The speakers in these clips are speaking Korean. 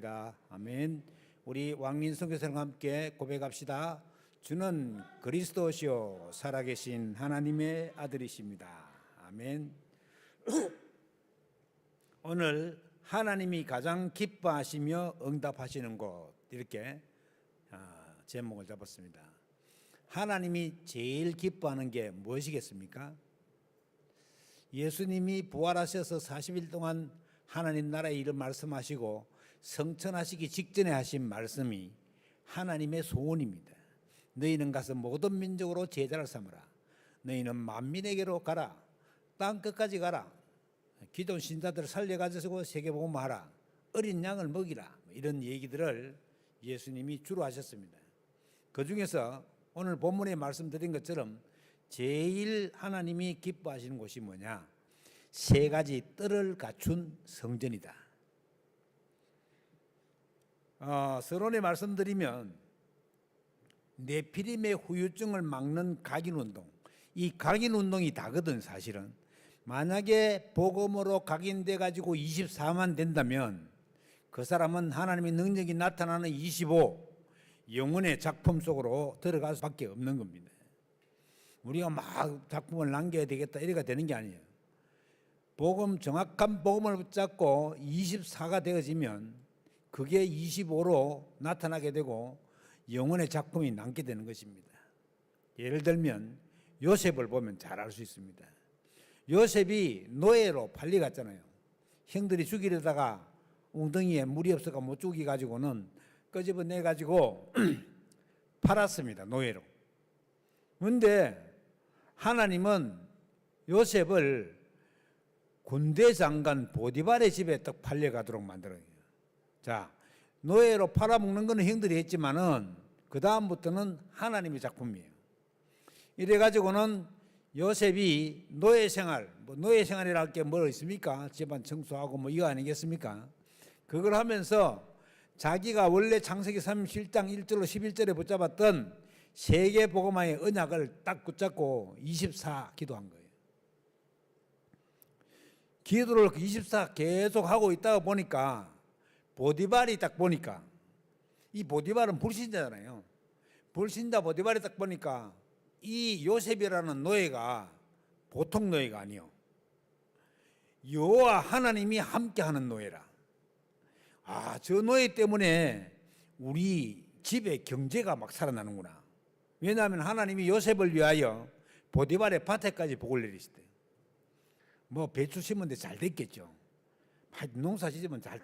기도하겠습니다. 아멘. 우리 왕민 선교사님과 함께 고백합시다. 주는 그리스도시요 살아계신 하나님의 아들이십니다. 아멘. 오늘 하나님이 가장 기뻐하시며 응답하시는 곳, 이렇게 제목을 잡았습니다. 하나님이 제일 기뻐하는 게 무엇이겠습니까? 예수님이 부활하셔서 40일 동안 하나님 나라의 일을 말씀하시고 성천하시기 직전에 하신 말씀이 하나님의 소원입니다. 너희는 가서 모든 민족으로 제자를 삼으라. 너희는 만민에게로 가라. 땅 끝까지 가라. 기존 신자들을 살려가지고 세계복음화하라. 어린 양을 먹이라. 이런 얘기들을 예수님이 주로 하셨습니다. 그 중에서 오늘 본문에 말씀드린 것처럼 제일 하나님이 기뻐하시는 곳이 뭐냐? 세 가지 뜰을 갖춘 성전이다. 서론에 말씀드리면 네피림의 후유증을 막는 각인운동, 이 각인운동이 다거든. 사실은 만약에 복음으로 각인돼 가지고 24만 된다면 그 사람은 하나님의 능력이 나타나는 25 영혼의 작품 속으로 들어갈 수밖에 없는 겁니다. 우리가 막 작품을 남겨야 되겠다 이래가 되는 게 아니에요. 정확한 복음을 붙잡고 24가 되어지면 그게 25로 나타나게 되고 영혼의 작품이 남게 되는 것입니다. 예를 들면 요셉을 보면 잘 알 수 있습니다. 요셉이 노예로 팔려갔잖아요. 형들이 죽이려다가 웅덩이에 물이 없어가 못 죽이 가지고는 끄집어내 가지고 팔았습니다. 노예로. 그런데 하나님은 요셉을 군대 장관 보디발의 집에 딱 팔려가도록 만들어요. 자, 노예로 팔아먹는 거는 형들이 했지만은 그 다음부터는 하나님의 작품이에요. 이래가지고는 요셉이 노예 생활이랄 게 뭐 있습니까? 집안 청소하고 뭐 이거 아니겠습니까? 그걸 하면서 자기가 원래 창세기 37장 1절로 11절에 붙잡았던 세계 복음화의 언약을 딱 붙잡고 24 기도한 거예요. 기도를 24 계속 하고 있다가 보니까 보디발이 딱 보니까, 이 보디발은 불신자잖아요. 불신자 보디발이 딱 보니까 이 요셉이라는 노예가 보통 노예가 아니요, 여호와 하나님이 함께하는 노예라. 저 노예 때문에 우리 집의 경제가 막 살아나는구나. 왜냐하면 하나님이 요셉을 위하여 보디발의 밭에까지 복을 내리시대요. 뭐 배추 심은데 잘 됐겠죠. 농사 지으면 다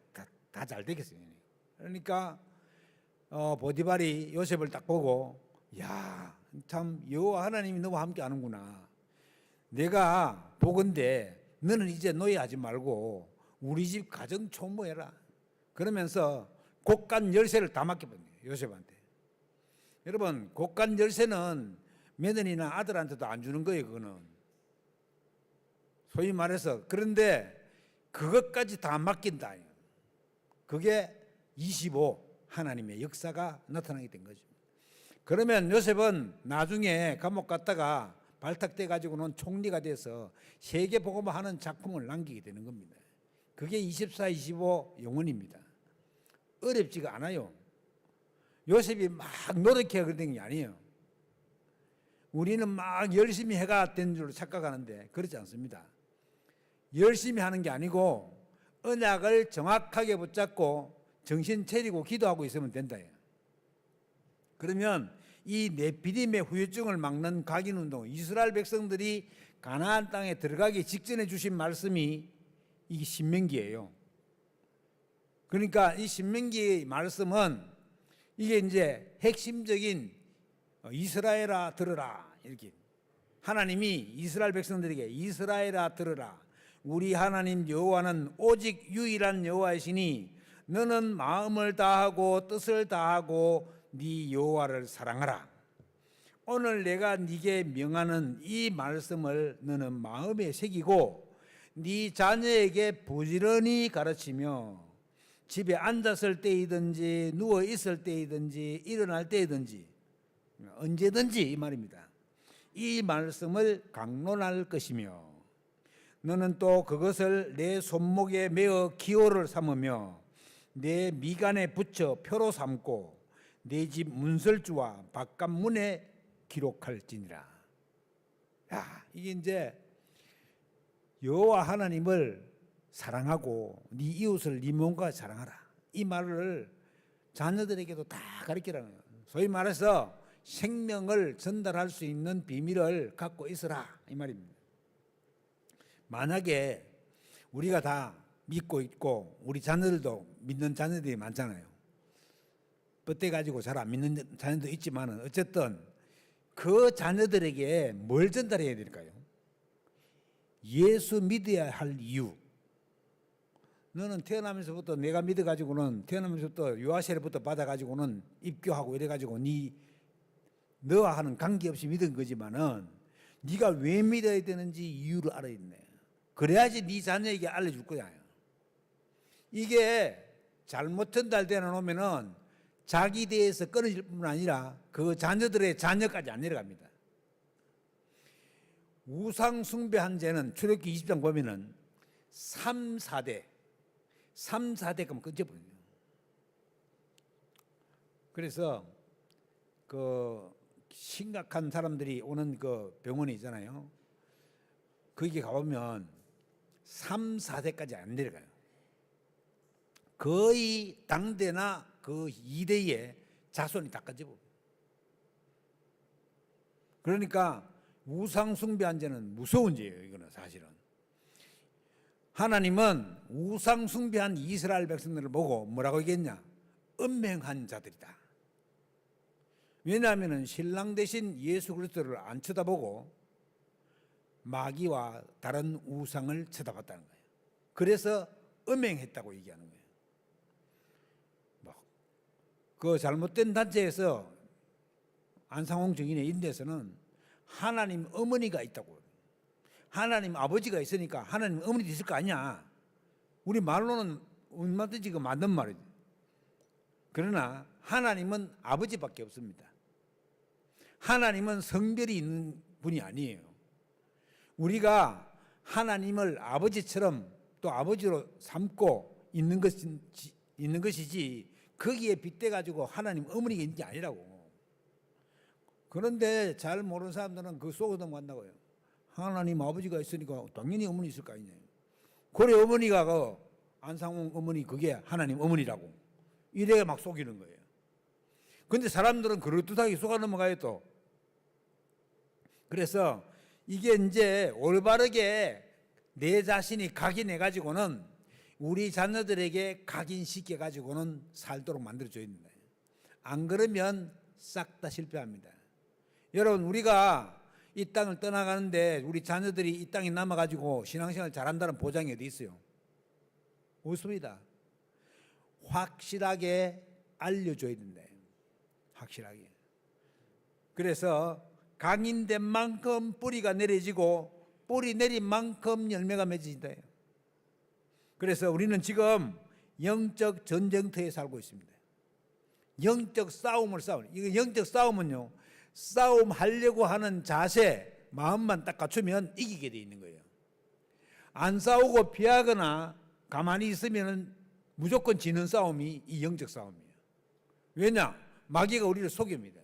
잘 되겠어요. 그러니까 보디발이 요셉을 딱 보고, 야, 참 여호와 하나님이 너와 함께 하는구나. 내가 보건대 너는 이제 노예하지 말고 우리 집 가정 총무해라. 그러면서 곳간 열쇠를 다 맡겨버려요, 요셉한테. 여러분, 곳간 열쇠는 며느리나 아들한테도 안 주는 거예요. 그거는 소위 말해서. 그런데 그것까지 다 맡긴다. 그게 25 하나님의 역사가 나타나게 된 거죠. 그러면 요셉은 나중에 감옥 갔다가 발탁돼 가지고는 총리가 돼서 세계 복음화하는 작품을 남기게 되는 겁니다. 그게 24, 25 영혼입니다. 어렵지가 않아요. 요셉이 막 노력해 그런 게 아니에요. 우리는 막 열심히 해가 된 줄 착각하는데 그렇지 않습니다. 열심히 하는 게 아니고 언약을 정확하게 붙잡고 정신 차리고 기도하고 있으면 된다. 그러면 이 네피림의 후유증을 막는 각인운동, 이스라엘 백성들이 가나안 땅에 들어가기 직전에 주신 말씀이 이 신명기예요. 그러니까 이 신명기의 말씀은 이게 이제 핵심적인 이스라엘아 들으라, 이렇게 하나님이 이스라엘 백성들에게 이스라엘아 들으라. 우리 하나님 여호와는 오직 유일한 여호와이시니 너는 마음을 다하고 뜻을 다하고 네 여호와를 사랑하라. 오늘 내가 네게 명하는 이 말씀을 너는 마음에 새기고 네 자녀에게 부지런히 가르치며 집에 앉았을 때이든지 누워 있을 때이든지 일어날 때이든지 언제든지 이 말입니다. 이 말씀을 강론할 것이며 너는 또 그것을 내 손목에 메어 기호를 삼으며 내 미간에 붙여 표로 삼고 내 집 문설주와 바깥 문에 기록할지니라. 야, 이게 이제 여호와 하나님을 사랑하고 네 이웃을 네 몸과 사랑하라. 이 말을 자녀들에게도 다 가르치라는 거예요. 소위 말해서 생명을 전달할 수 있는 비밀을 갖고 있으라 이 말입니다. 만약에 우리가 다 믿고 있고 우리 자녀들도 믿는 자녀들이 많잖아요. 뻗대 가지고 잘 안 믿는 자녀도 있지만은 어쨌든 그 자녀들에게 뭘 전달해야 될까요? 예수 믿어야 할 이유. 너는 태어나면서부터 내가 믿어가지고는 태어나면서부터 유아세례부터 받아가지고는 입교하고 이래가지고 너와 하는 관계없이 믿은 거지만은 네가 왜 믿어야 되는지 이유를 알아야 돼. 그래야지 네 자녀에게 알려줄 거야. 이게 잘못 전달되어 놓으면은 자기 대에서 끊어질 뿐 아니라 그 자녀들의 자녀까지 안 내려갑니다. 우상 숭배한 죄는 출애굽기 20장 보면은 3, 4대까지 끊져버려요. 그래서 그 심각한 사람들이 오는 그 병원이 있잖아요. 거기 가보면 3, 4대까지 안 내려가요. 거의 당대나 그 2대의 자손이 다 끊져버려요. 그러니까 우상 숭배한 죄는 무서운 죄예요. 이거는 사실은. 하나님은 우상 숭배한 이스라엘 백성들을 보고 뭐라고 얘기했냐? 음행한 자들이다. 왜냐하면 신랑 대신 예수 그리스도를 안 쳐다보고 마귀와 다른 우상을 쳐다봤다는 거예요. 그래서 음행했다고 얘기하는 거예요. 그 잘못된 단체에서 안상홍 증인의 인대에서는 하나님 어머니가 있다고. 하나님 아버지가 있으니까 하나님 어머니도 있을 거 아니야. 우리 말로는 얼마든지 그 맞는 말이지. 그러나 하나님은 아버지밖에 없습니다. 하나님은 성별이 있는 분이 아니에요. 우리가 하나님을 아버지처럼 또 아버지로 삼고 있는 것이지 거기에 빗대 가지고 하나님 어머니가 있는 게 아니라고. 그런데 잘 모르는 사람들은 그 속에 넘어간다고요. 하나님 아버지가 있으니까 당연히 어머니 있을 거 아니냐. 그래 어머니가 그 안상홍 어머니 그게 하나님 어머니라고. 이래 막 속이는 거예요. 근데 사람들은 그럴듯하게 속아 넘어가요 또. 그래서 이게 이제 올바르게 내 자신이 각인해 가지고는 우리 자녀들에게 각인시켜 가지고는 살도록 만들어줘야 된다. 안 그러면 싹 다 실패합니다. 여러분 우리가 이 땅을 떠나가는데 우리 자녀들이 이 땅에 남아가지고 신앙생활 잘한다는 보장이 어디 있어요? 없습니다. 확실하게 알려줘야 된다. 확실하게. 그래서 강인된 만큼 뿌리가 내려지고 뿌리 내린 만큼 열매가 맺어진다. 그래서 우리는 지금 영적 전쟁터에 살고 있습니다. 영적 싸움을 싸우는. 이거 영적 싸움은요. 싸움하려고 하는 자세, 마음만 딱 갖추면 이기게 돼 있는 거예요. 안 싸우고 피하거나 가만히 있으면 무조건 지는 싸움이 이 영적 싸움이에요. 왜냐? 마귀가 우리를 속입니다.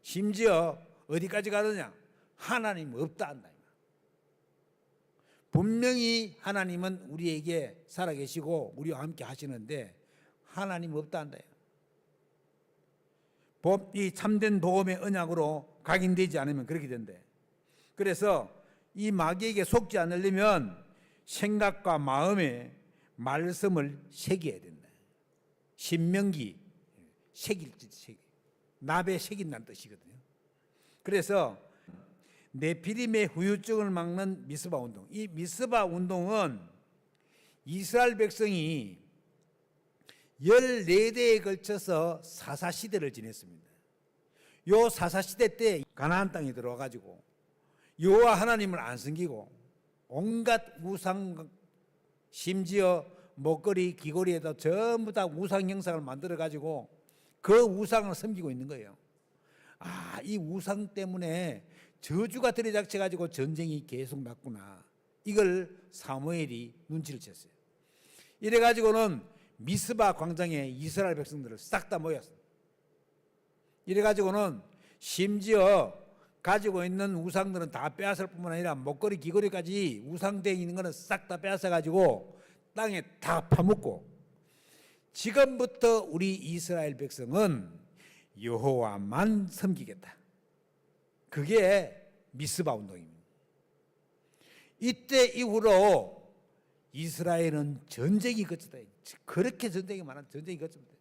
심지어 어디까지 가느냐? 하나님 없다 한다. 분명히 하나님은 우리에게 살아계시고 우리와 함께 하시는데 하나님 없다 한다. 이 참된 복음의 언약으로 각인되지 않으면 그렇게 된대. 그래서 이 마귀에게 속지 않으려면 생각과 마음에 말씀을 새겨야 된다. 신명기 새길 납에 새긴다는 뜻이거든요. 그래서 네피림의 후유증을 막는 미스바 운동. 이 미스바 운동은 이스라엘 백성이 14대에 걸쳐서 사사시대를 지냈습니다. 요 사사시대 때 가나안 땅에 들어와가지고 여호와 하나님을 안 섬기고 온갖 우상, 심지어 목걸이, 귀걸이에다 전부 다 우상 형상을 만들어가지고 그 우상을 섬기고 있는 거예요. 아, 이 우상 때문에 저주가 들이닥쳐가지고 전쟁이 계속 났구나. 이걸 사무엘이 눈치를 챘어요. 이래가지고는 미스바 광장에 이스라엘 백성들을 싹 다 모였습니다. 이래가지고는 심지어 가지고 있는 우상들은 다 빼앗을 뿐만 아니라 목걸이 귀걸이까지 우상되어 있는 거는 싹 다 빼앗아가지고 땅에 다 파묻고, 지금부터 우리 이스라엘 백성은 여호와만 섬기겠다. 그게 미스바 운동입니다. 이때 이후로 이스라엘은 전쟁이 거쳤다. 그렇게 전쟁이 많아, 전쟁이 거칩니다.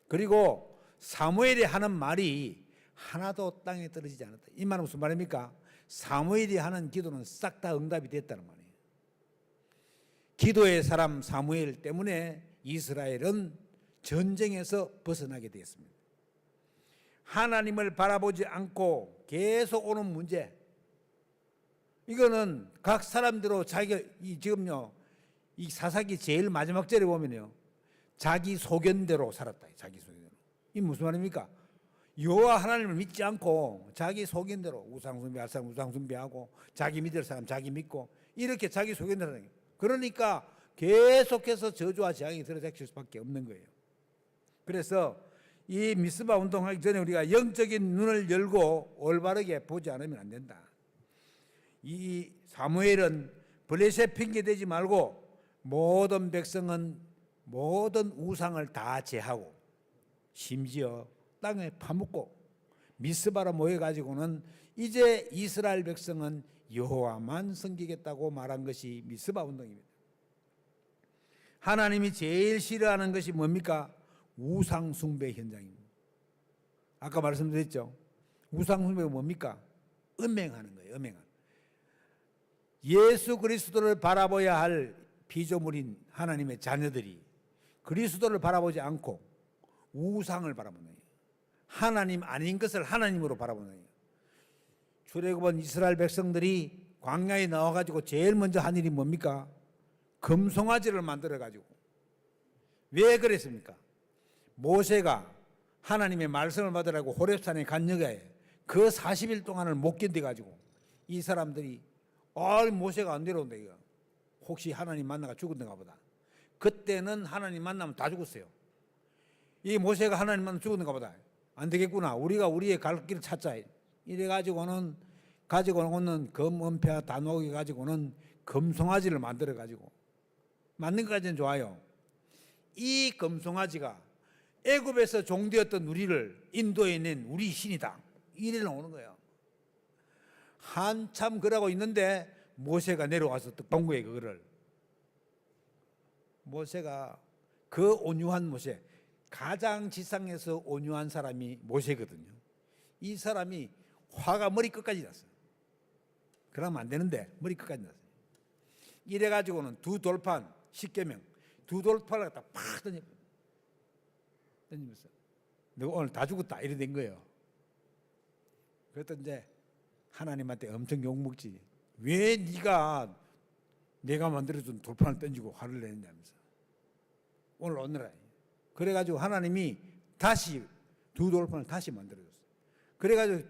그리고 사무엘이 하는 말이 하나도 땅에 떨어지지 않았다. 이 말은 무슨 말입니까? 사무엘이 하는 기도는 싹 다 응답이 됐다는 말이에요. 기도의 사람 사무엘 때문에 이스라엘은 전쟁에서 벗어나게 되었습니다. 하나님을 바라보지 않고 계속 오는 문제, 이거는 각 사람대로 자기가 지금요, 이 사사기 제일 마지막 절에 보면요, 자기 소견대로 살았다. 자기 소견대로. 이 무슨 말입니까? 여호와 하나님을 믿지 않고 자기 소견대로 우상 숭배할 사람 우상 숭배하고, 자기 믿을 사람 자기 믿고, 이렇게 자기 소견대로 하는 거예요. 그러니까 계속해서 저주와 재앙이 들어닥칠 수밖에 없는 거예요. 그래서 이 미스바 운동하기 전에 우리가 영적인 눈을 열고 올바르게 보지 않으면 안 된다. 이 사무엘은 블레셋 핑계 대지 말고 모든 백성은 모든 우상을 다 제하고 심지어 땅에 파묻고 미스바로 모여가지고는 이제 이스라엘 백성은 여호와만 섬기겠다고 말한 것이 미스바 운동입니다. 하나님이 제일 싫어하는 것이 뭡니까? 우상 숭배 현장입니다. 아까 말씀드렸죠. 우상 숭배가 뭡니까? 음행하는 거예요. 음행하는. 예수 그리스도를 바라봐야 할 피조물인 하나님의 자녀들이 그리스도를 바라보지 않고 우상을 바라보는 거예요. 하나님 아닌 것을 하나님으로 바라보는 거예요. 출애굽은 이스라엘 백성들이 광야에 나와가지고 제일 먼저 한 일이 뭡니까? 금송아지를 만들어가지고. 왜 그랬습니까? 모세가 하나님의 말씀을 받으라고 호렙산에 간 여가에 그 40일 동안을 못 견뎌가지고 이 사람들이 모세가 안 내려온다 이거. 혹시 하나님 만나가 죽었는가 보다. 그때는 하나님 만나면 다 죽었어요. 이 모세가 하나님 만나면 죽었는가 보다. 안 되겠구나. 우리가 우리의 갈 길을 찾자. 이래가지고는 가지고 오는 금은폐와 단옥이 가지고는 금송아지를 만들어가지고 만든 것까지는 좋아요. 이 금송아지가 애굽에서 종되었던 우리를 인도에 낸 우리 신이다. 이래 나오는 거예요. 한참 그러고 있는데 모세가 내려와서 또 본 거예요. 그거를. 모세가 그 온유한 모세, 가장 지상에서 온유한 사람이 모세거든요. 이 사람이 화가 머리 끝까지 났어요. 그러면 안 되는데 머리 끝까지 났어요. 이래가지고는 두 돌판, 십계명, 두 돌판을 갖다 팍 던지면서 너 오늘 다 죽었다 이래 된 거예요. 그랬더니 이제 하나님한테 엄청 욕먹지. 왜 네가 내가 만들어준 돌판을 던지고 화를 내느냐면서. 오늘 오느라. 그래가지고 하나님이 다시 두 돌판을 다시 만들어줬어요. 그래가지고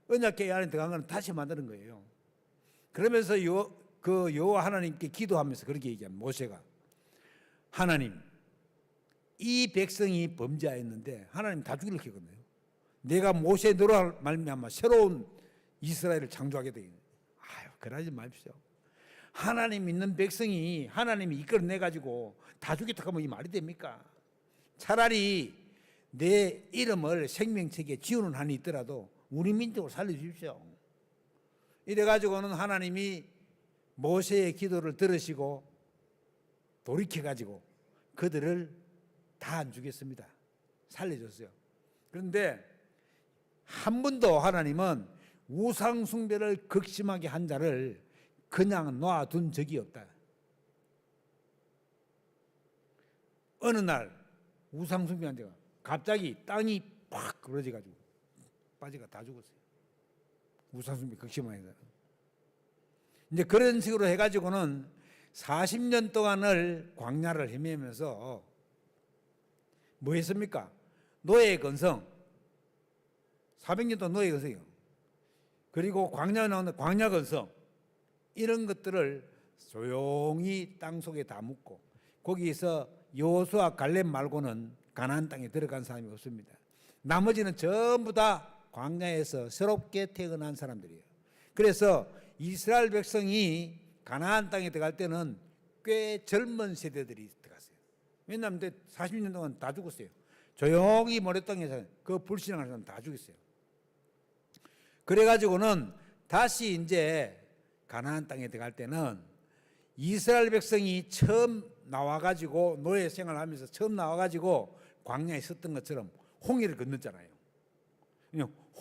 언약궤 안에 들어간 거는 다시 만드는 거예요. 그러면서 여호와 하나님께 기도하면서 그렇게 얘기합니다. 모세가 하나님, 이 백성이 범죄하였는데 하나님 다 죽이려고 했거든요. 내가 모세 너로 말미암아 새로운 이스라엘을 창조하게 되겠네. 그러지 마십시오. 하나님 믿는 백성이 하나님이 이끌어내 가지고 다 죽였다 하면 이 말이 됩니까? 차라리 내 이름을 생명책에 지우는 한이 있더라도 우리 민족을 살려주십시오. 이래가지고는 하나님이 모세의 기도를 들으시고 돌이켜가지고 그들을 다 안 죽였습니다. 살려줬어요. 그런데 한 번도 하나님은 우상 숭배를 극심하게 한 자를 그냥 놔둔 적이 없다. 어느 날 우상 숭배한 자가 갑자기 땅이 팍 그러져가지고 빠지가 다 죽었어요. 우상 숭배 극심하게. 이제 그런 식으로 해가지고는 40년 동안을 광야를 헤매면서 뭐 했습니까? 노예의 건성. 400년 동안 노예의 건성이요. 그리고 광야에 나오는 광야 건성. 이런 것들을 조용히 땅 속에 다 묻고 거기에서 여호수아 갈렙 말고는 가나안 땅에 들어간 사람이 없습니다. 나머지는 전부 다 광야에서 새롭게 태어난 사람들이에요. 그래서 이스라엘 백성이 가나안 땅에 들어갈 때는 꽤 젊은 세대들이 들어갔어요. 왜냐하면 40년 동안 다 죽었어요. 조용히 모래땅에서 그 불신앙하는 사람 다 죽였어요. 그래가지고는 다시 이제 가나안 땅에 들어갈 때는 이스라엘 백성이 처음 나와가지고 노예 생활하면서 처음 나와가지고 광야에 섰던 것처럼 홍해를 건넜잖아요.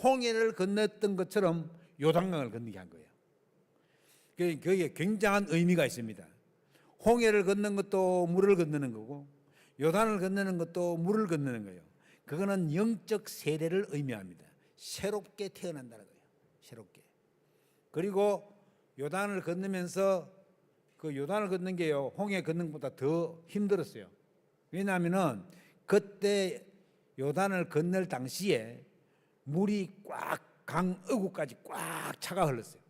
홍해를 건넜던 것처럼 요단강을 건너게 한 거예요. 그게 굉장한 의미가 있습니다. 홍해를 건넌 것도 물을 건너는 거고 요단을 건너는 것도 물을 건너는 거예요. 그거는 영적 세례를 의미합니다. 새롭게 태어난다는 거예요. 새롭게. 그리고 요단을 건너면서 그 요단을 걷는 게요, 홍해 걷는 것보다 더 힘들었어요. 왜냐하면은 그때 요단을 건널 당시에 물이 꽉 강 어구까지 꽉 차가 흘렀어요.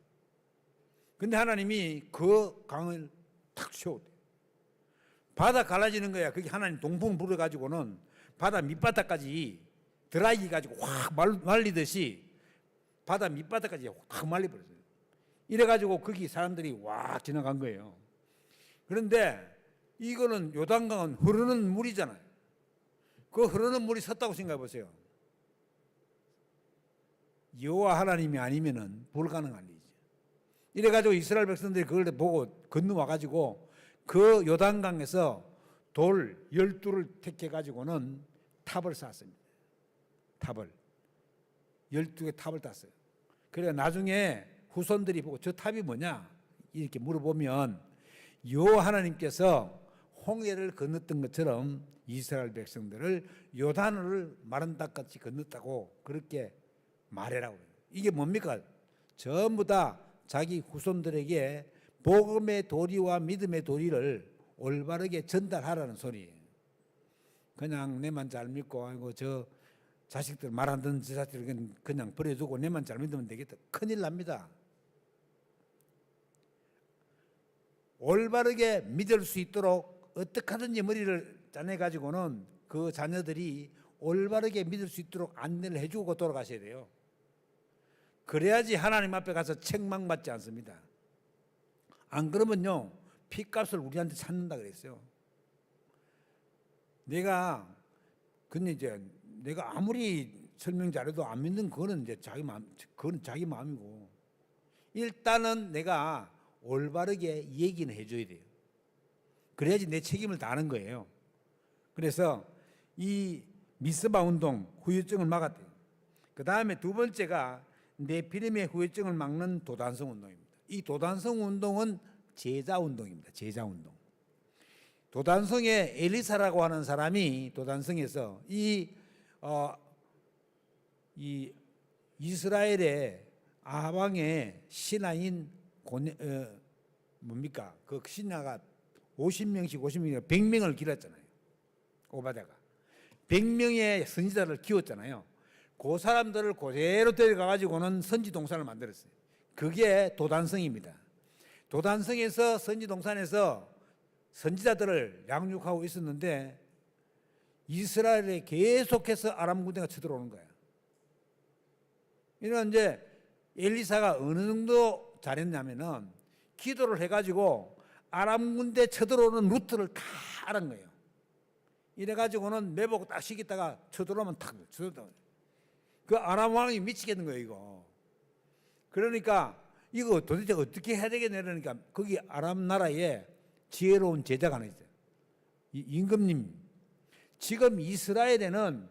근데 하나님이 그 강을 탁 세웠대요. 바다 갈라지는 거야. 그게 하나님 동풍 불어가지고는 바다 밑바닥까지 드라이기 가지고 확 말리듯이 바다 밑바닥까지 확 말려버렸어요. 이래가지고 거기 사람들이 확 지나간 거예요. 그런데 이거는 요단강은 흐르는 물이잖아요. 그 흐르는 물이 섰다고 생각해 보세요. 여호와 하나님이 아니면은 불가능한 일이죠. 이래가지고 이스라엘 백성들이 그걸 보고 건너와가지고 그 요단강에서 돌 12를 택해가지고는 탑을 쌓았습니다. 탑을 12개 탑을 땄어요. 그래 나중에 후손들이 보고 저 탑이 뭐냐 이렇게 물어보면 여호와 하나님께서 홍해를 건넜던 것처럼 이스라엘 백성들을 요단을 마른 땅같이 건넜다고 그렇게 말해라고 해요. 이게 뭡니까? 전부 다 자기 후손들에게 복음의 도리와 믿음의 도리를 올바르게 전달하라는 소리예요. 그냥 내만 잘 믿고 아이고 저 자식들 말 안 듣는 저 자식들 그냥 버려두고 내만 잘 믿으면 되겠다. 큰일 납니다. 올바르게 믿을 수 있도록 어떻게 하든지 머리를 짜내가지고는 그 자녀들이 올바르게 믿을 수 있도록 안내를 해주고 돌아가셔야 돼요. 그래야지 하나님 앞에 가서 책망받지 않습니다. 안 그러면요 핏값을 우리한테 찾는다 그랬어요. 근데 이제 내가 아무리 설명 잘해도 안 믿는 그거는 이제 그건 자기 마음이고 일단은 내가 올바르게 얘기는 해줘야 돼요. 그래야지 내 책임을 다하는 거예요. 그래서 이 미스바 운동 후유증을 막았대요. 그 다음에 두 번째가 네피림의 후유증을 막는 도단성 운동입니다. 이 도단성 운동은 제자 운동입니다. 제자 운동. 도단성의 엘리사라고 하는 사람이 도단성에서 이 이스라엘의 아방의 신하인 뭡니까? 그 신하가 50명씩 100명을 기렸잖아요. 오바댜가 100명의 선지자를 키웠잖아요. 그 사람들을 그대로 데려가가지고는 선지동산을 만들었어요. 그게 도단성입니다. 도단성에서 선지동산에서 선지자들을 양육하고 있었는데 이스라엘에 계속해서 아람 군대가 쳐들어오는 거예요. 이런 이제 엘리사가 어느 정도 잘했냐면은 기도를 해가지고 아람 군대 쳐들어오는 루트를 다 알은 거예요. 이래가지고는 매보고 딱 시켰다가 쳐들어오면 탁 쳐들어오면 그 아람 왕이 미치겠는 거예요 이거. 그러니까 이거 도대체 어떻게 해야 되겠냐 그러니까 거기 아람 나라에 지혜로운 제자가 하나 있어요. 임금님 지금 이스라엘에는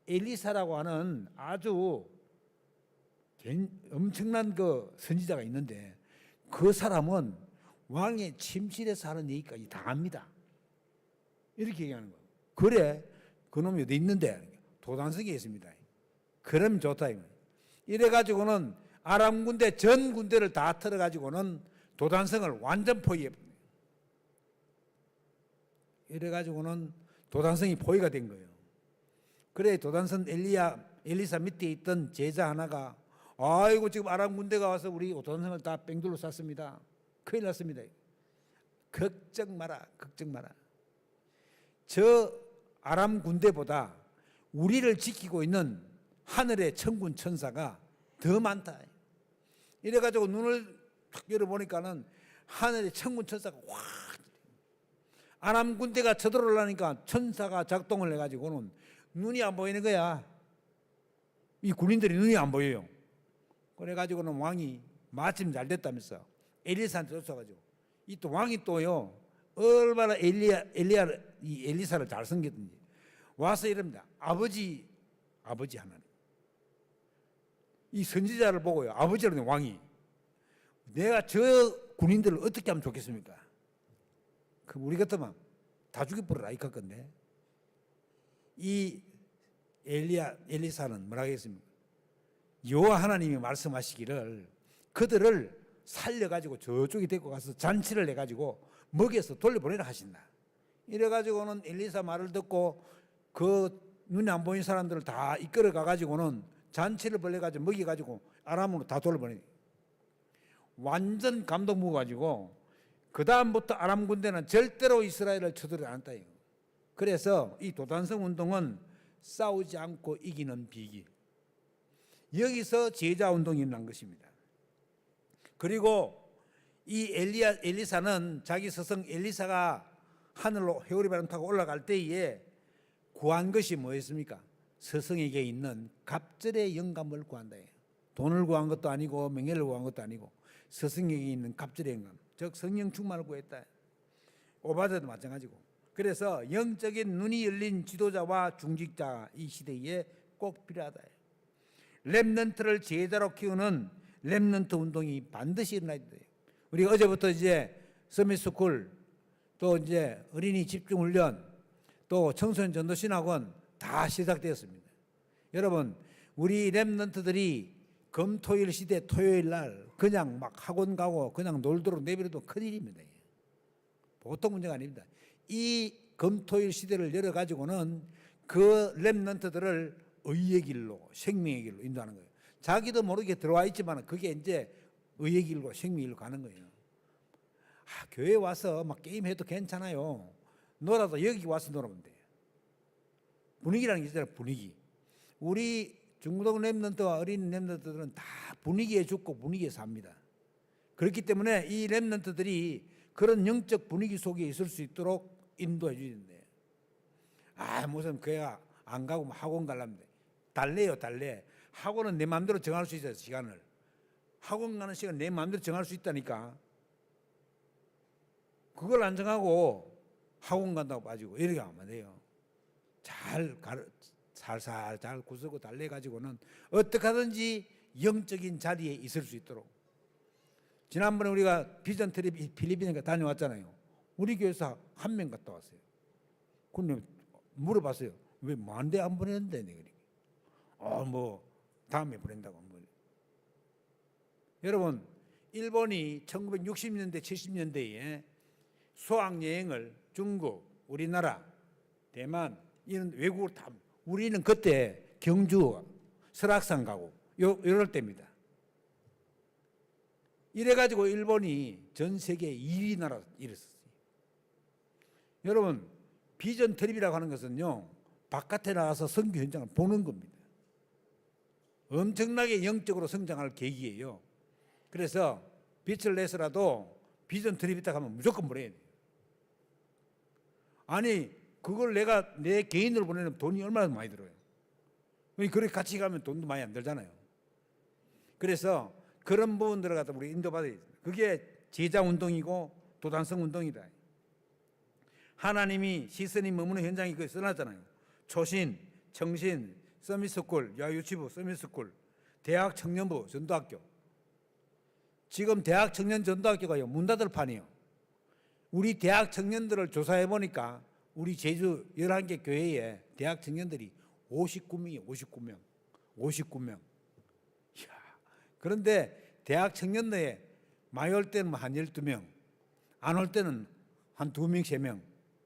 엘리사라고 하는 아주 엄청난 그 선지자가 있는데 그 사람은 왕의 침실에서 하는 얘기까지 다 압니다. 이렇게 얘기하는 거예요. 그래 그놈이 어디 있는데 도단성에 있습니다. 그럼 좋다 이래가지고는 아람 군대 전 군대를 다 털어가지고는 도단성을 완전 포위해버려요. 이래가지고는 도단성이 포위가 된 거예요. 그래 도단성 엘리사 밑에 있던 제자 하나가 아이고 지금 아람 군대가 와서 우리 도단성을 다 뺑돌로 쌌습니다. 큰일 났습니다. 걱정 마라 걱정 마라. 저 아람 군대보다 우리를 지키고 있는 하늘의 천군 천사가 더 많다. 이래가지고 눈을 탁 열어보니까는 하늘의 천군 천사가 확, 아람 군대가 쳐들어오려니까 천사가 작동을 해가지고는 눈이 안 보이는 거야. 이 군인들이 눈이 안 보여요. 그래가지고는 왕이 마침 잘 됐다면서 엘리사한테 쫓아가지고, 이 또 왕이 또요 얼마나 엘리사를 잘 섬겼든지 와서 이럽니다. 아버지 하나님, 이 선지자를 보고요, 아버지라는 왕이, 내가 저 군인들을 어떻게 하면 좋겠습니까? 그 우리 같으면 다 죽여버려라 이럴 건데, 이 엘리사는 뭐라 하겠습니까? 여호와 하나님이 말씀하시기를 그들을 살려가지고 저쪽에 데리고 가서 잔치를 해가지고 먹여서 돌려보내라 하신다. 이래가지고는 엘리사 말을 듣고 그 눈에 안 보이는 사람들을 다 이끌어 가가지고는 잔치를 벌려가지고 먹여가지고 아람으로 다 돌려보내. 완전 감동 먹어가지고 그 다음부터 아람 군대는 절대로 이스라엘을 쳐들지 않았다. 그래서 이 도단성 운동은 싸우지 않고 이기는 비기, 여기서 제자 운동이 일어난 것입니다. 그리고 이 엘리사는 자기 스승 엘리사가 하늘로 회오리 바람 타고 올라갈 때에 구한 것이 뭐였습니까? 스승에게 있는 갑절의 영감을 구한다. 돈을 구한 것도 아니고 명예를 구한 것도 아니고 스승에게 있는 갑절의 영감, 즉 성령 충만을 구했다. 오바데도 마찬가지고. 그래서 영적인 눈이 열린 지도자와 중직자 이 시대에 꼭 필요하다. 렘넌트를 제자로 키우는 렘넌트 운동이 반드시 일어나야 돼요. 우리가 어제부터 이제 서밋스쿨, 또 이제 어린이 집중훈련, 또 청소년 전도신학원 다 시작되었습니다. 여러분, 우리 렘넌트들이 금토일 시대 토요일 날 그냥 막 학원 가고 그냥 놀도록 내버려도 큰일입니다. 보통 문제가 아닙니다. 이 금토일 시대를 열어가지고는 그 렘넌트들을 의의 길로, 생명의 길로 인도하는 거예요. 자기도 모르게 들어와 있지만 그게 이제 의의 길로, 생명의 길로 가는 거예요. 교회 와서 막 게임해도 괜찮아요. 놀아도 여기 와서 놀아면 돼요. 분위기라는 게 있잖아요, 분위기. 우리 중고등 렘넌트와 어린 렘넌트들은 다 분위기에 죽고 분위기에 삽니다. 그렇기 때문에 이 렘넌트들이 그런 영적 분위기 속에 있을 수 있도록 인도해 줘야 된대요. 무슨 교회가 안 가고 학원 가려면 돼. 달래요, 달래. 학원은 내 마음대로 정할 수 있어요, 시간을. 학원 가는 시간 내 마음대로 정할 수 있다니까. 그걸 안 정하고 학원 간다고 빠지고 이렇게 하면 안 돼요. 살살 잘 구슬고 달래가지고는 어떻게 하든지 영적인 자리에 있을 수 있도록. 지난번에 우리가 비전 트립 필리핀에 다녀왔잖아요. 우리 교회에서 한 명 갔다 왔어요. 근데 물어봤어요. 왜 만대 안 보냈는데? 다음에 보낸다고. 여러분, 일본이 1960년대, 70년대에 수학여행을 중국, 우리나라, 대만 이런 외국으로 다, 우리는 그때 경주, 설악산 가고 이럴 때입니다. 이래가지고 일본이 전 세계 2위 나라 이랬었어요. 여러분, 비전 트립이라고 하는 것은요, 바깥에 나가서 선교 현장을 보는 겁니다. 엄청나게 영적으로 성장할 계기예요. 그래서 빛을 내서라도 비전 트립 있다 하면 무조건 보내야 돼요. 아니, 그걸 내가 내 개인으로 보내면 돈이 얼마나 많이 들어요. 그렇게 같이 가면 돈도 많이 안 들잖아요. 그래서 그런 부분들을 갖다 우리 인도받아야 돼요. 그게 제자 운동이고 도단성 운동이다. 하나님이 시선이 머무는 현장이 그걸 써놨잖아요. 초신, 청신, 서밋스쿨, 야유치부, 서밋스쿨, 대학 청년부, 전도학교. 지금 대학 청년 전도학교가요, 문 닫을 판이에요. 우리 대학 청년들을 조사해 보니까 우리 제주 11개 교회에 대학 청년들이 59명이에요. 59명. 그런데 대학 청년들에 많이 올 때는 한 12명, 안 올 때는 한 2명, 3명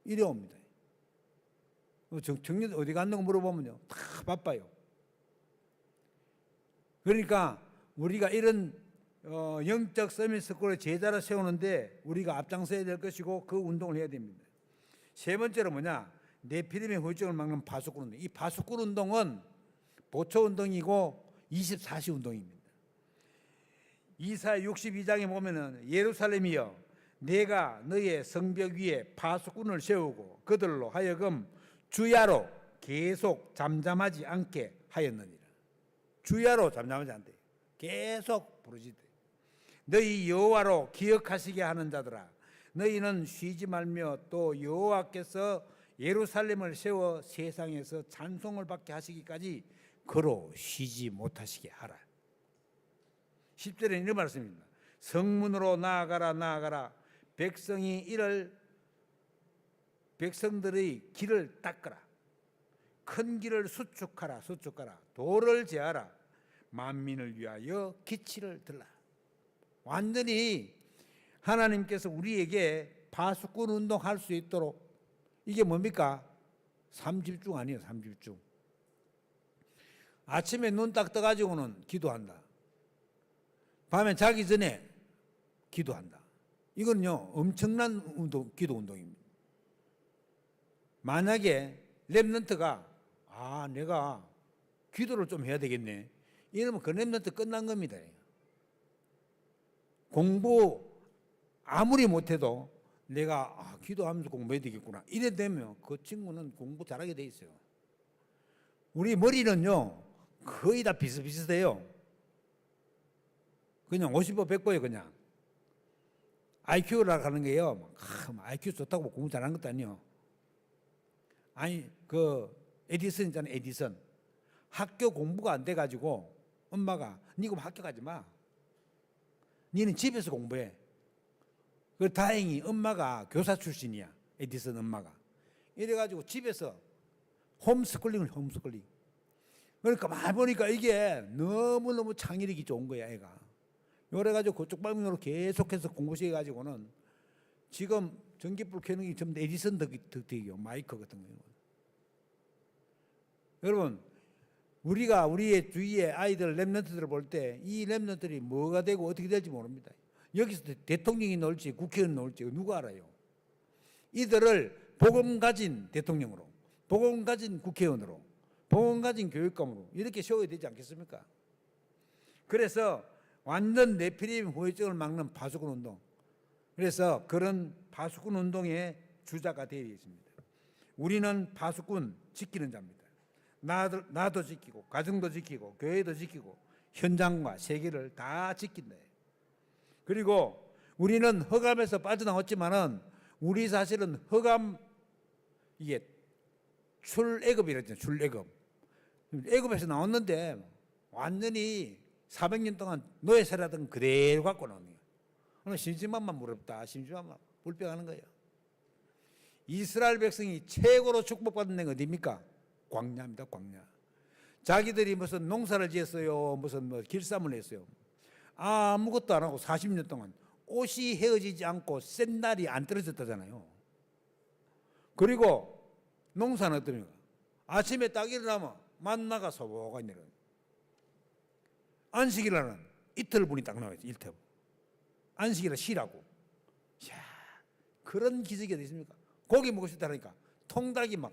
이래 옵니다. 청년 어디 갔는가 물어보면요, 다 바빠요. 그러니까 우리가 이런 영적 서밋스쿨의 제자를 세우는데 우리가 앞장서야 될 것이고 그 운동을 해야 됩니다. 세 번째로 뭐냐, 네피림의 후유증을 막는 파수꾼 운동. 이 파수꾼 운동은 보초 운동이고 24시 운동입니다. 이사야 62장에 보면은 예루살렘이여 내가 너의 성벽 위에 파수꾼을 세우고 그들로 하여금 주야로 계속 잠잠하지 않게 하였느니라. 주야로 잠잠하지 않대. 계속 부르짖되 너희 여호와로 기억하시게 하는 자들아 너희는 쉬지 말며 또 여호와께서 예루살렘을 세워 세상에서 찬송을 받게 하시기까지 그로 쉬지 못하시게 하라. 10절에 이런 말씀입니다. 성문으로 나아가라 나아가라 백성이 이를 백성들의 길을 닦으라 큰 길을 수축하라 수축하라 도를 제하라 만민을 위하여 기치를 들라. 완전히 하나님께서 우리에게 파수꾼 운동할 수 있도록 이게 뭡니까? 3집중 아니에요. 3집중. 아침에 눈 딱 떠가지고는 기도한다. 밤에 자기 전에 기도한다. 이건요 엄청난 운동, 기도 운동입니다. 만약에 렘넌트가 내가 기도를 좀 해야 되겠네 이러면 그 렘넌트 끝난 겁니다. 공부 아무리 못해도 내가 기도하면서 공부해야 되겠구나 이래 되면 그 친구는 공부 잘하게 돼 있어요. 우리 머리는요 거의 다 비슷비슷해요. 그냥 50보 100보예요. 그냥 IQ라고 하는 게요 IQ 좋다고 공부 잘하는 것도 아니에요. 아니 그 에디슨 있잖아요. 에디슨 학교 공부가 안 돼가지고 엄마가 니 그럼 학교 가지 마 니는 집에서 공부해. 그 다행히 엄마가 교사 출신이야. 에디슨 엄마가. 이래가지고 집에서 홈스쿨링을 홈스쿨링. 그러니까 말 보니까 이게 너무너무 창의력이 좋은 거야 애가. 그래가지고 그쪽 방면으로 계속해서 공부시켜가지고는 지금 전기불 켜는 게 전부 에디슨 덕이요. 마이크 같은 거예요. 여러분 우리가 우리의 주위의 아이들 렘넌트들을 볼 때 이 렘넌트들이 뭐가 되고 어떻게 될지 모릅니다. 여기서 대통령이 나올지 국회의원이 나올지 누가 알아요. 이들을 복음 가진 대통령으로 복음 가진 국회의원으로 복음 가진 교육감으로 이렇게 세워야 되지 않겠습니까? 그래서 완전 네피림 후유증을 막는 파수꾼 운동. 그래서 그런 파수꾼 운동의 주자가 되어 있습니다. 우리는 파수꾼 지키는 자입니다. 나도 지키고 가정도 지키고 교회도 지키고 현장과 세계를 다 지킨다. 그리고 우리는 흑암에서 빠져나왔지만은 우리 사실은 흑암 이게 출애굽이랬죠. 출애굽. 애굽에서 나왔는데 완전히 400년 동안 노예 살았던 그대로 갖고 나오는 거예요. 심심함만 무렵다. 심심함만 불평하는 거예요. 이스라엘 백성이 최고로 축복받은 데가 어디입니까? 광야입니다. 광야. 자기들이 무슨 농사를 지었어요. 무슨 길쌈을 했어요. 아무것도 안 하고 40년 동안 옷이 헤어지지 않고 샌날이 안 떨어졌다잖아요. 그리고 농사는 어떻습니까? 아침에 딱 일어나면 만나가 소복하게 내려요. 안식일날은 이틀분이 딱 나와요. 이틀. 안식일날 쉬라고. 이야, 그런 기적이 어디 있습니까? 고기 먹을 수 있다니까 통닭이 막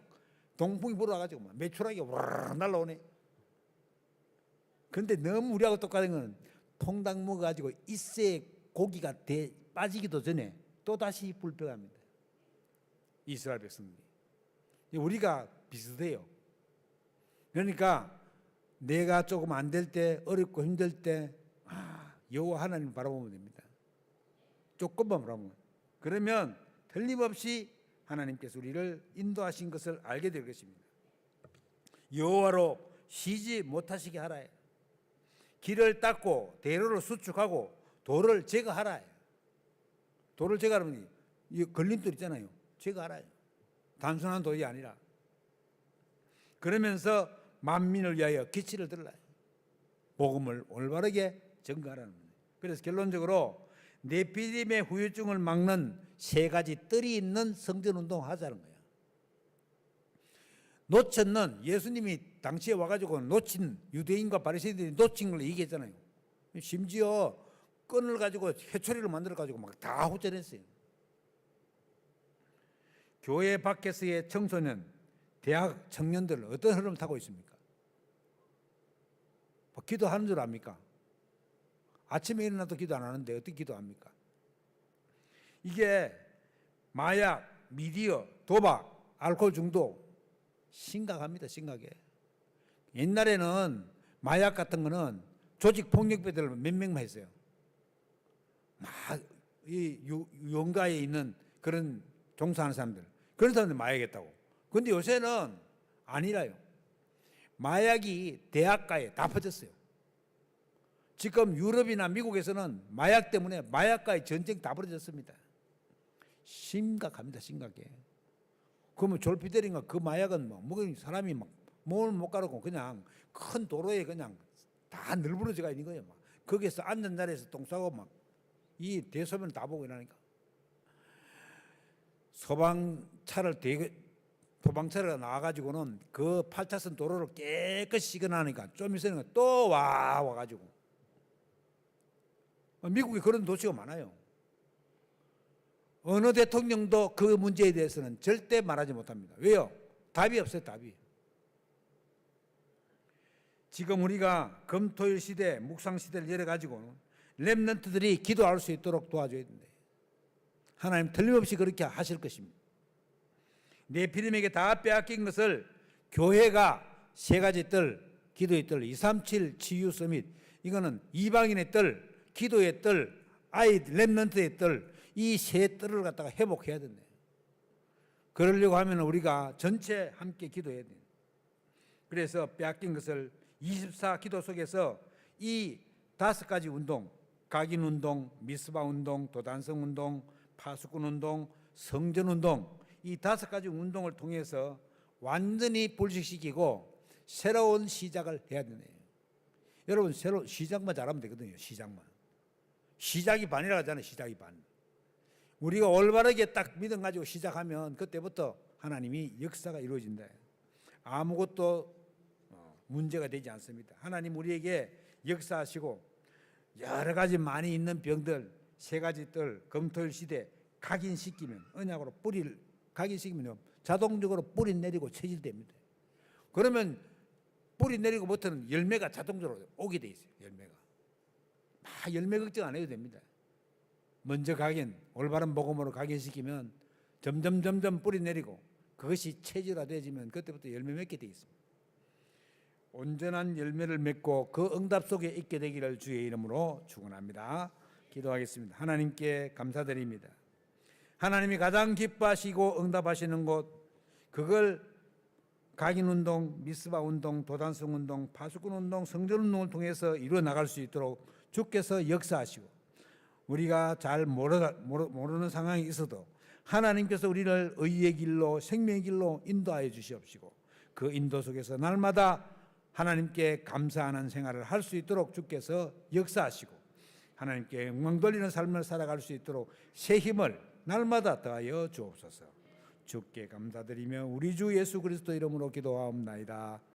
동풍이 불어가지고 막 메추라기가 와르르 날라오네. 그런데 너무 우리하고 똑같은 건 통닭 먹어가지고 이새 고기가 빠지기도 전에 또 다시 불평합니다. 이스라엘 백성들이. 우리가 비슷해요. 그러니까 내가 조금 안 될 때, 어렵고 힘들 때 여호와 하나님 바라보면 됩니다. 조금만 바라보면. 그러면 틀림없이 하나님께서 우리를 인도하신 것을 알게 될 것입니다. 여호와로 쉬지 못하시게 하라. 길을 닦고 대로를 수축하고 돌을 제거하라. 돌을 제거하면 걸림돌 있잖아요. 제거하라. 단순한 돌이 아니라. 그러면서 만민을 위하여 기치를 들라. 복음을 올바르게 전가하라는 거예요. 그래서 결론적으로 네피림의 후유증을 막는 세 가지 뜰이 있는 성전운동을 하자는 거예요. 놓쳤는 예수님이 당시에 와가지고 놓친 유대인과 바리새인들이 놓친 걸 얘기했잖아요. 심지어 끈을 가지고 회초리를 만들어가지고 막 다 후전했어요. 교회 밖에서의 청소년 대학 청년들 어떤 흐름을 타고 있습니까? 뭐 기도하는 줄 압니까? 아침에 일어나도 기도 안 하는데 어떻게 기도합니까? 이게 마약, 미디어, 도박, 알코올 중독 심각합니다. 심각해. 옛날에는 마약 같은 거는 조직 폭력배들 몇 명만 했어요. 이 유흥가에 있는 그런 종사하는 사람들, 그런 사람들 마약했다고. 그런데 요새는 아니라요. 마약이 대학가에 다 퍼졌어요. 지금 유럽이나 미국에서는 마약 때문에 마약과의 전쟁 다 벌어졌습니다. 심각합니다. 심각해. 그러면 졸피델인가 그 마약은 뭐 사람이 막 몸을 못 가르고 그냥 큰 도로에 그냥 다 널브러져가 있는 거예요. 막 거기서 앉은 자리에서 똥 싸고 막 이 대소변을 다 보고 이러니까 소방차가 나와가지고는 그 8차선 도로를 깨끗이 시근하니까 좀 있으니까 또 와가지고 미국에 그런 도시가 많아요. 어느 대통령도 그 문제에 대해서는 절대 말하지 못합니다. 왜요? 답이 없어요. 답이. 지금 우리가 금토일 시대, 묵상 시대를 열어가지고 렘넌트들이 기도할 수 있도록 도와줘야 된다. 하나님 틀림없이 그렇게 하실 것입니다. 네피림에게 다 빼앗긴 것을 교회가 세 가지 뜰, 기도의 뜰, 237 치유 서밋, 이거는 이방인의 뜰, 기도의 뜰, 렘넌트의 뜰, 이 세 뜰을 갖다가 회복해야 된다. 그러려고 하면 우리가 전체 함께 기도해야 돼요. 그래서 빼앗긴 것을 24 기도 속에서 이 5가지 운동, 각인 운동, 미스바 운동, 도단성 운동, 파수꾼 운동, 성전 운동, 이 5가지 운동을 통해서 완전히 불식시키고 새로운 시작을 해야 되네요. 여러분 시작만 잘하면 되거든요. 시작이 반이라고 하잖아요. 시작이 반. 우리가 올바르게 딱 믿음 가지고 시작하면 그때부터 하나님이 역사가 이루어진다. 아무것도 문제가 되지 않습니다. 하나님 우리에게 역사하시고 여러 가지 많이 있는 병들, 세 가지 뜰, 금토일 시대 각인시키면 언약으로 뿌리를 각인시키면 자동적으로 뿌리 내리고 체질됩니다. 그러면 뿌리 내리고부터는 열매가 자동적으로 오게 돼 있어요. 열매 걱정 안 해도 됩니다. 먼저 각인, 올바른 복음으로 각인시키면 점점 뿌리 내리고 그것이 체질화되어지면 그때부터 열매 맺게 돼 있습니다. 온전한 열매를 맺고 그 응답 속에 있게 되기를 주의 이름으로 축원합니다. 기도하겠습니다. 하나님께 감사드립니다. 하나님이 가장 기뻐하시고 응답하시는 곳, 그걸 각인운동, 미스바 운동, 도단성 운동, 파수꾼 운동, 성전 운동을 통해서 이루어 나갈 수 있도록 주께서 역사하시고 우리가 잘 모르는 상황이 있어도 하나님께서 우리를 의의 길로 생명의 길로 인도하여 주시옵시고 그 인도 속에서 날마다 하나님께 감사하는 생활을 할 수 있도록 주께서 역사하시고 하나님께 영광 돌리는 삶을 살아갈 수 있도록 새 힘을 날마다 더하여 주옵소서. 주께 감사드리며 우리 주 예수 그리스도 이름으로 기도하옵나이다.